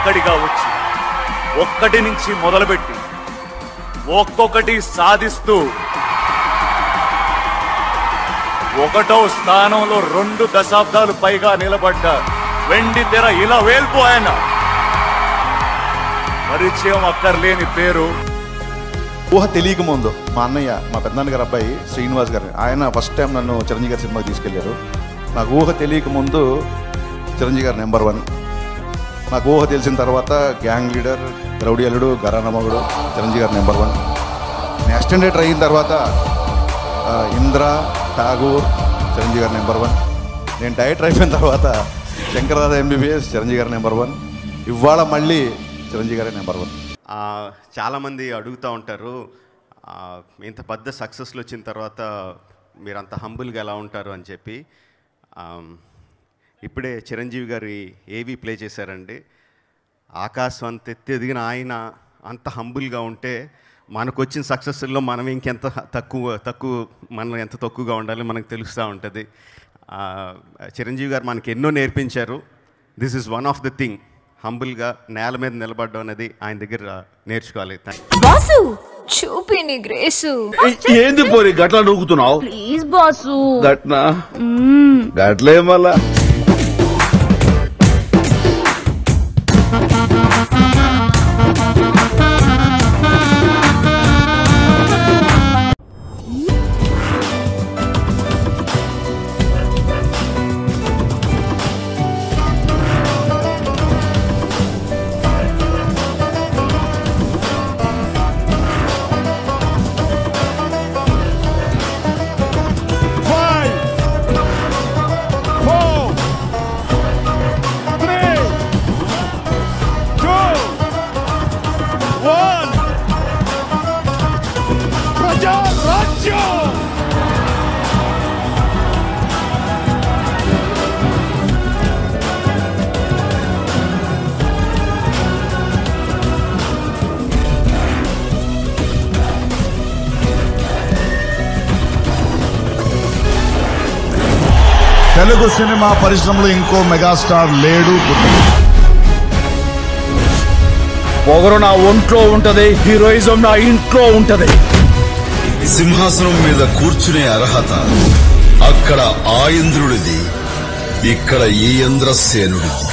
ఒక్కొక్కడిగా వచ్చి ఒక్కటి నుంచి మొదలుపెట్టి ఒక్కొక్కటి సాధిస్తూ 1వ స్థానంలో 2 దశాబ్దాలు పైగా నిలబడ్డ వెండి తెర ఇలా వేల్పు ఆయన. పరిచయం అక్కర్లేని పేరు. ఊహ తెలియక ముందు మా అన్నయ్య, మా పెద్దనాన్నగారు అబ్బాయి శ్రీనివాస్ గారు, ఆయన ఫస్ట్ టైం నన్ను చిరంజీవి గారి సినిమాకి తీసుకెళ్లారు. నాకు ఊహ తెలియక ముందు చిరంజీవి గారు నెంబర్ 1. నాకు ఊహ తెలిసిన తర్వాత గ్యాంగ్ లీడర్, రౌడీ అల్లుడు, గరానా మగుడు, చిరంజీవి గారు నెంబర్ 1. నేను అసిస్టెంట్ అయిన తర్వాత ఇంద్ర, ఠాగూర్, చిరంజీవి గారు నెంబర్ 1. నేను డైరెక్టర్ అయిపోయిన తర్వాత శంకరదాద MBBS, చిరంజీవి గారు నెంబర్ 1. ఇవాళ మళ్ళీ చిరంజీవి గారే నెంబర్ 1. చాలామంది అడుగుతూ ఉంటారు, ఇంత పెద్ద సక్సెస్లు వచ్చిన తర్వాత మీరు అంత హంబుల్గా ఎలా ఉంటారు అని చెప్పి. ఇప్పుడే చిరంజీవి గారి ఏవి ప్లే చేశారండి. ఆకాశం అంత ఎదిగిన ఆయన అంత హంబుల్గా ఉంటే మనకు వచ్చిన సక్సెస్లో మనం ఇంకెంత మనం ఎంత తక్కువగా ఉండాలి మనకు తెలుస్తూ ఉంటుంది. చిరంజీవి గారు మనకి ఎన్నో నేర్పించారు. This is one of the thing. హంబుల్గా నేల మీద నిలబడడం అనేది ఆయన దగ్గర నేర్చుకోవాలి. బాసు చూపి నీ గ్రేసు. ఏంది పోరి గట్లా నూకుతున్నావు? Please boss. గట్నా గట్లే మళ్ళా. తెలుగు సినిమా పరిశ్రమలో ఇంకో మెగాస్టార్ లేడు. పొగరు నా ఒంట్లో ఉంటది, హీరోయిజం నా ఇంట్లో ఉంటది. సింహాసనం మీద కూర్చునే అర్హత అక్కడ ఆ ఇంద్రుడిది, ఇక్కడ ఈ ఇంద్రసేనుడిది.